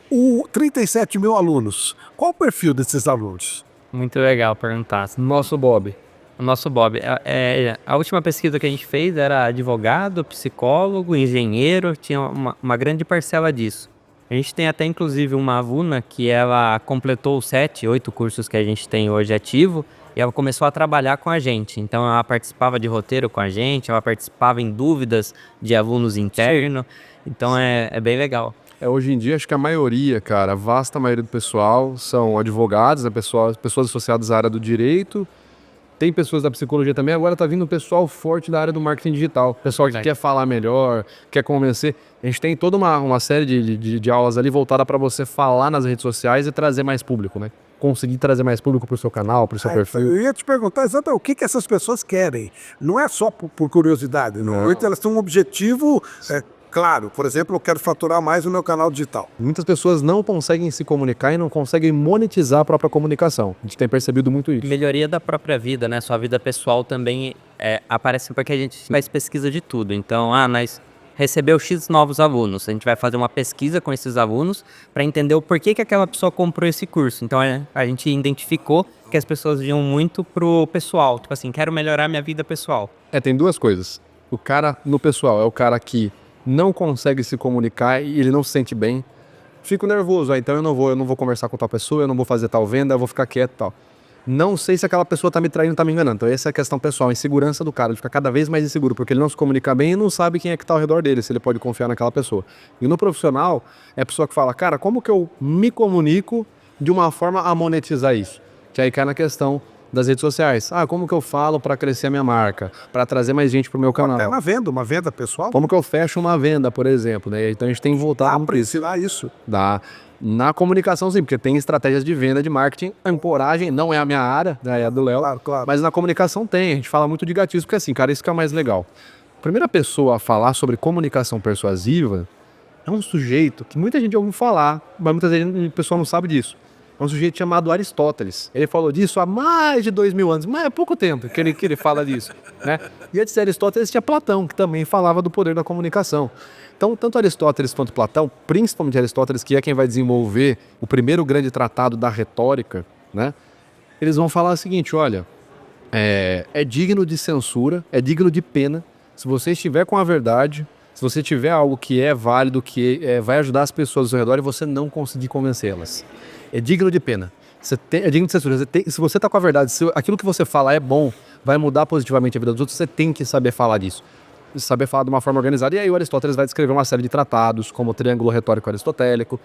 O 37 mil alunos, qual o perfil desses alunos? Muito legal perguntar. Nosso Bob. O nosso Bob, a última pesquisa que a gente fez era advogado, psicólogo, engenheiro, tinha uma grande parcela disso. A gente tem até inclusive uma aluna que ela completou os 7, 8 cursos que a gente tem hoje ativo e ela começou a trabalhar com a gente. Então ela participava de roteiro com a gente, ela participava em dúvidas de alunos internos, então é bem legal. Hoje em dia, acho que a maioria, cara, a vasta maioria do pessoal são advogados, né, pessoas associadas à área do direito. Tem pessoas da psicologia também, agora tá vindo um pessoal forte da área do marketing digital. Pessoal que quer falar melhor, quer convencer. A gente tem toda uma série de aulas ali voltada para você falar nas redes sociais e trazer mais público, né? Conseguir trazer mais público pro seu canal, pro seu perfil. Eu ia te perguntar exatamente o que essas pessoas querem. Não é só por curiosidade, não. Elas têm um objetivo claro. Por exemplo, eu quero faturar mais no meu canal digital. Muitas pessoas não conseguem se comunicar e não conseguem monetizar a própria comunicação. A gente tem percebido muito isso. Melhoria da própria vida, né? Sua vida pessoal também aparece porque a gente faz pesquisa de tudo. Então, nós recebeu X novos alunos. A gente vai fazer uma pesquisa com esses alunos para entender o porquê que aquela pessoa comprou esse curso. Então, a gente identificou que as pessoas iam muito pro pessoal. Tipo assim, quero melhorar minha vida pessoal. Tem duas coisas. O cara no pessoal é o cara que não consegue se comunicar e ele não se sente bem. Fico nervoso, então eu não vou conversar com tal pessoa, eu não vou fazer tal venda, eu vou ficar quieto e tal. Não sei se aquela pessoa tá me traindo, tá me enganando. Então essa é a questão pessoal, a insegurança do cara. Ele fica cada vez mais inseguro, porque ele não se comunica bem e não sabe quem é que tá ao redor dele, se ele pode confiar naquela pessoa. E no profissional, é a pessoa que fala, cara, como que eu me comunico de uma forma a monetizar isso? Que aí cai na questão das redes sociais. Como que eu falo para crescer a minha marca? Para trazer mais gente pro meu canal? Até uma venda pessoal. Como que eu fecho uma venda, por exemplo, né? Então a gente tem que voltar para ensinar isso. Dá. Na comunicação, sim, porque tem estratégias de venda, de marketing. A ancoragem não é a minha área, né? É a do Léo. Claro. Mas na comunicação tem. A gente fala muito de gatilhos, porque assim, cara, isso que é o mais legal. A primeira pessoa a falar sobre comunicação persuasiva é um sujeito que muita gente ouviu falar, mas muitas vezes o pessoal não sabe disso. É um sujeito chamado Aristóteles. Ele falou disso há mais de 2000 anos, mas é pouco tempo que ele fala disso, né? E antes de Aristóteles tinha Platão, que também falava do poder da comunicação. Então, tanto Aristóteles quanto Platão, principalmente Aristóteles, que é quem vai desenvolver o primeiro grande tratado da retórica, né? Eles vão falar o seguinte, olha, é digno de censura, é digno de pena, se você estiver com a verdade, se você tiver algo que é válido, que vai ajudar as pessoas ao seu redor e você não conseguir convencê-las. É digno de pena. É digno de censura. Se você está com a verdade, se aquilo que você fala é bom, vai mudar positivamente a vida dos outros, você tem que saber falar disso. Saber falar de uma forma organizada. E aí o Aristóteles vai descrever uma série de tratados, como o Triângulo Retórico Aristotélico,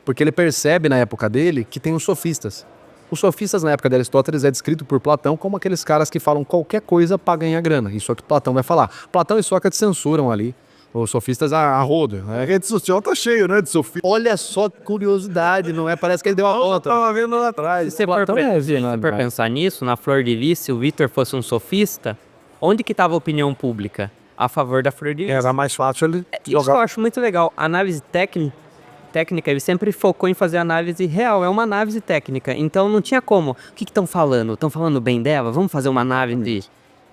porque ele percebe na época dele que tem os sofistas. Os sofistas na época de Aristóteles é descrito por Platão como aqueles caras que falam qualquer coisa para ganhar grana. Isso é o que Platão vai falar. Platão e Sócrates censuram ali os sofistas a rodo. A rede social tá cheio, né, de sofistas. Olha só que curiosidade, não é? Parece que ele deu a volta. Eu tava vendo lá atrás. Se você for pensar nisso, na Flor de Lis, se o Vitor fosse um sofista, onde que estava a opinião pública? A favor da Flor de Lis. Era mais fácil ele jogar. Isso eu acho muito legal. A análise técnica, ele sempre focou em fazer análise real, é uma análise técnica. Então não tinha como. O que estão falando? Estão falando bem dela? Vamos fazer uma análise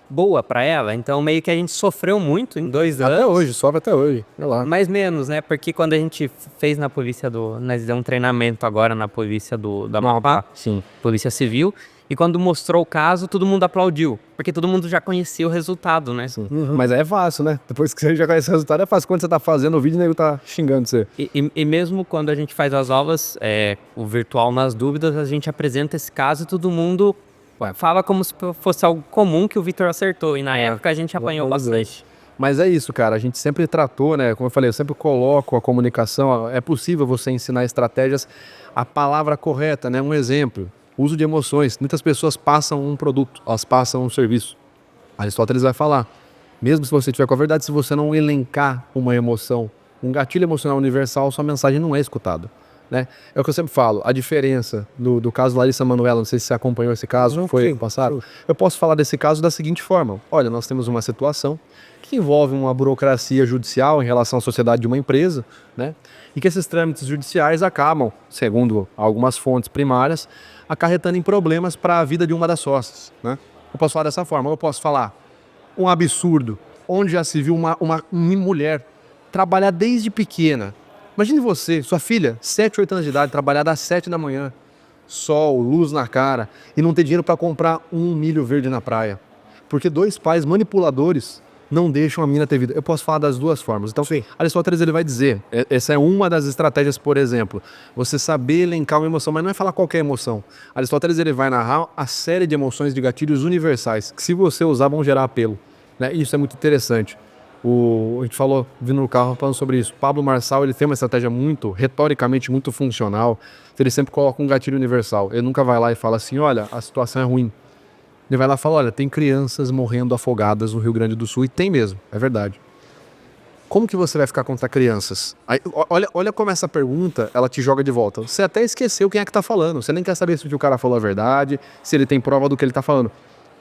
boa pra ela? Então meio que a gente sofreu muito em 2 anos. Até hoje, sofre até hoje. Lá. Mais menos, né? Porque quando a gente fez na polícia nós demos um treinamento agora na polícia da Amapá, sim, Polícia Civil, e quando mostrou o caso, todo mundo aplaudiu, porque todo mundo já conhecia o resultado, né? Mas é fácil, né? Depois que você já conhece o resultado, é fácil. Quando você tá fazendo o vídeo, o nego tá xingando você. E mesmo quando a gente faz as aulas, o virtual nas dúvidas, a gente apresenta esse caso e todo mundo fala como se fosse algo comum que o Vitor acertou. E na época a gente apanhou bastante. Mas é isso, cara. A gente sempre tratou, né? Como eu falei, eu sempre coloco a comunicação. É possível você ensinar estratégias, a palavra correta, né? Um exemplo. Uso de emoções. Muitas pessoas passam um produto, elas passam um serviço. Aristóteles vai falar. Mesmo se você tiver com a verdade, se você não elencar uma emoção, um gatilho emocional universal, sua mensagem não é escutada. Né? É o que eu sempre falo, a diferença do caso Larissa Manoela, não sei se você acompanhou esse caso, foi passado. Eu posso falar desse caso da seguinte forma: olha, nós temos uma situação que envolve uma burocracia judicial em relação à sociedade de uma empresa, né? E que esses trâmites judiciais acabam, segundo algumas fontes primárias, acarretando em problemas para a vida de uma das sócias. Né? Eu posso falar dessa forma, eu posso falar um absurdo, onde já se viu uma mulher trabalhar desde pequena Imagine você, sua filha, 7, 8 anos de idade, trabalhar das 7 da manhã, sol, luz na cara, e não ter dinheiro para comprar um milho verde na praia. Porque 2 pais manipuladores não deixam a menina ter vida. Eu posso falar das 2 formas. Então, Aristóteles ele vai dizer, essa é uma das estratégias, por exemplo, você saber elencar uma emoção, mas não é falar qualquer emoção. Aristóteles ele vai narrar a série de emoções de gatilhos universais, que se você usar vão gerar apelo. Né? Isso é muito interessante. A gente falou, vindo no carro, falando sobre isso. Pablo Marçal ele tem uma estratégia retoricamente muito funcional. Ele sempre coloca um gatilho universal. Ele nunca vai lá e fala assim, olha, a situação é ruim. Ele vai lá e fala, olha, tem crianças morrendo afogadas no Rio Grande do Sul. E tem mesmo, é verdade. Como que você vai ficar contra crianças? Aí, olha como essa pergunta, ela te joga de volta. Você até esqueceu quem é que tá falando. Você nem quer saber se o cara falou a verdade, se ele tem prova do que ele tá falando.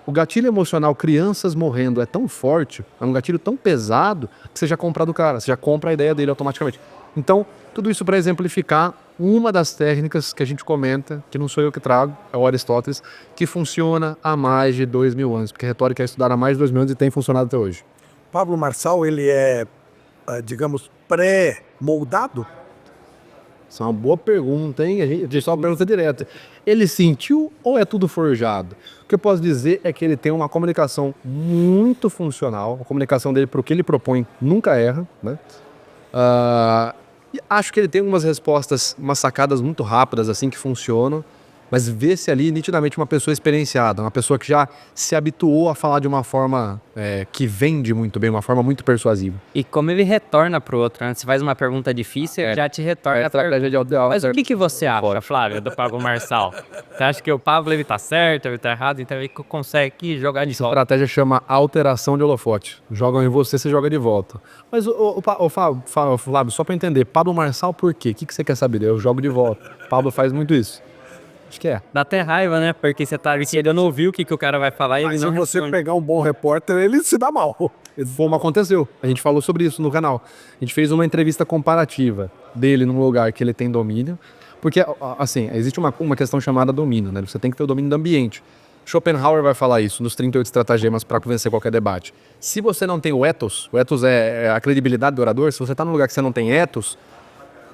O gatilho emocional, crianças morrendo, é tão forte, é um gatilho tão pesado, que você já compra do cara, você já compra a ideia dele automaticamente. Então, tudo isso para exemplificar uma das técnicas que a gente comenta, que não sou eu que trago, é o Aristóteles, que funciona há mais de 2000 anos, porque retórica é estudada há mais de 2000 anos e tem funcionado até hoje. Pablo Marçal, ele é, digamos, pré-moldado? Isso é uma boa pergunta, hein? A gente só uma pergunta direta. Ele sentiu ou é tudo forjado? O que eu posso dizer é que ele tem uma comunicação muito funcional. A comunicação dele para o que ele propõe nunca erra, né? E acho que ele tem umas respostas, umas sacadas muito rápidas, assim, que funcionam. Mas vê-se ali nitidamente uma pessoa experienciada, uma pessoa que já se habituou a falar de uma forma que vende muito bem, uma forma muito persuasiva. E como ele retorna pro outro, né? Você faz uma pergunta difícil, já te retorna. Mas o que você acha, Flávio, do Pablo Marçal? Você acha que o Pablo ele tá certo, ele tá errado, então ele consegue jogar de Essa volta? estratégia chama alteração de holofote. Jogam em você, você joga de volta. Mas, Flávio, só para entender, Pablo Marçal por quê? O que você quer saber? Eu jogo de volta. Pablo faz muito isso. Acho que é. Dá até raiva, né? Porque você tá querendo ouvir o que o cara vai falar e ele Mas se não você responde. pegar um bom repórter, ele se dá mal. Como aconteceu. A gente falou sobre isso no canal. A gente fez uma entrevista comparativa dele num lugar que ele tem domínio. Porque, assim, existe uma questão chamada domínio, né? Você tem que ter o domínio do ambiente. Schopenhauer vai falar isso nos 38 estratagemas para vencer qualquer debate. Se você não tem o ethos é a credibilidade do orador, se você está num lugar que você não tem ethos,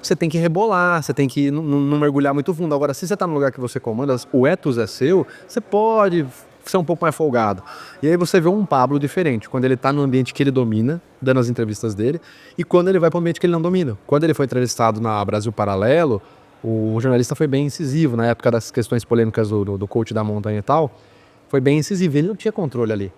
você tem que rebolar, você tem que não mergulhar muito fundo. Agora, se você está num lugar que você comanda, o ethos é seu, você pode ser um pouco mais folgado. E aí você vê um Pablo diferente, quando ele está no ambiente que ele domina, dando as entrevistas dele, e quando ele vai para o ambiente que ele não domina. Quando ele foi entrevistado na Brasil Paralelo, o jornalista foi bem incisivo, na época das questões polêmicas do coach da montanha e tal, foi bem incisivo, ele não tinha controle ali.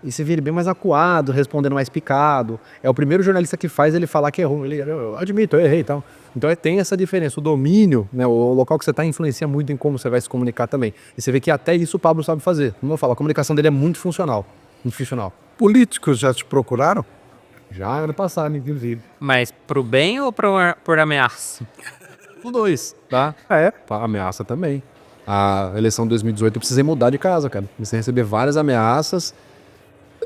E você vê ele bem mais acuado, respondendo mais picado. É o primeiro jornalista que faz ele falar que errou. Eu admito, eu errei e tal. Então tem essa diferença. O domínio, né, o local que você está influencia muito em como você vai se comunicar também. E você vê que até isso o Pablo sabe fazer. Como eu falo, a comunicação dele é muito funcional. Muito funcional. Políticos já te procuraram? Já ano passado, inclusive. Mas pro bem ou por ameaça? Os dois, tá? Ameaça também. A eleição de 2018 eu precisei mudar de casa, cara. Comecei a receber várias ameaças.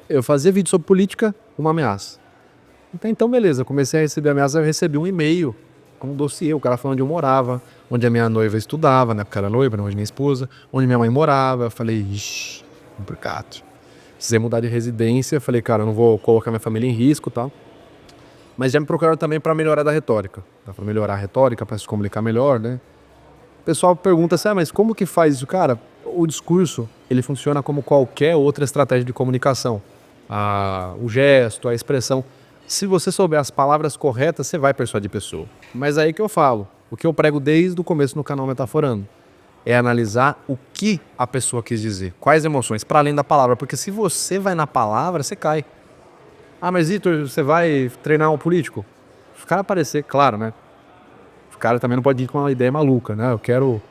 Eu fazia vídeo sobre política, uma ameaça. Então beleza, comecei a receber ameaça, eu recebi um e-mail com um dossiê, o cara falando onde eu morava, onde a minha noiva estudava, né, porque era noiva, não, onde minha esposa, onde minha mãe morava. Eu falei, ixi, complicado. Precisei mudar de residência, eu falei, cara, eu não vou colocar minha família em risco e tal. Mas já me procuraram também para melhorar da retórica. Para melhorar a retórica, para se comunicar melhor, né? O pessoal pergunta assim, mas como que faz isso? Cara, o discurso, ele funciona como qualquer outra estratégia de comunicação. O gesto, a expressão. Se você souber as palavras corretas, você vai persuadir a pessoa. Mas aí que eu falo, o que eu prego desde o começo no canal Metaforando, é analisar o que a pessoa quis dizer, quais emoções, para além da palavra. Porque se você vai na palavra, você cai. Mas Vitor, você vai treinar um político? O cara aparecer, claro, né? O cara também não pode ir com uma ideia maluca, né? Eu quero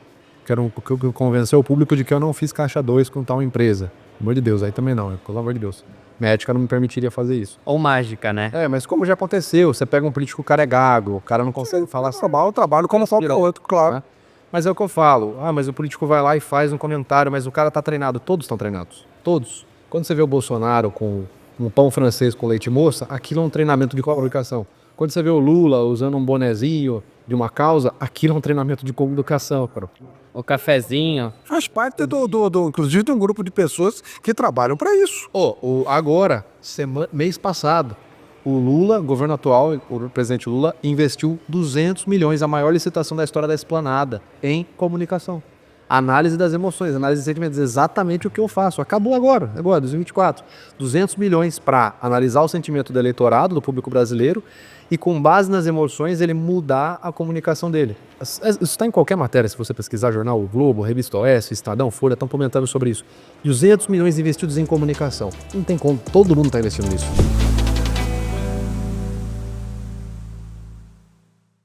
convencer o público de que eu não fiz caixa 2 com tal empresa. Pelo amor de Deus, aí também não, pelo amor de Deus. Minha ética não me permitiria fazer isso. Ou mágica, né? Mas como já aconteceu, você pega um político, o cara é gago, o cara não consegue falar Eu trabalho como só para outro, claro. né? Mas é o que eu falo, mas o político vai lá e faz um comentário, mas o cara tá treinado, todos estão treinados, todos. Quando você vê o Bolsonaro com um pão francês com leite moça, aquilo é um treinamento de comunicação. Quando você vê o Lula usando um bonezinho de uma causa, aquilo é um treinamento de comunicação, cara. O cafezinho. Faz parte inclusive, de um grupo de pessoas que trabalham para isso. Agora, mês passado, O Lula, governo atual, o presidente Lula, investiu 200 milhões, a maior licitação da história da Esplanada, em comunicação. Análise das emoções, análise de sentimentos, exatamente o que eu faço. Acabou agora, 2024. 200 milhões para analisar o sentimento do eleitorado, do público brasileiro, e com base nas emoções ele mudar a comunicação dele. Isso está em qualquer matéria, se você pesquisar, jornal O Globo, Revista Oeste, Estadão, Folha, estão comentando sobre isso. 200 milhões investidos em comunicação. Não tem como, todo mundo está investindo nisso.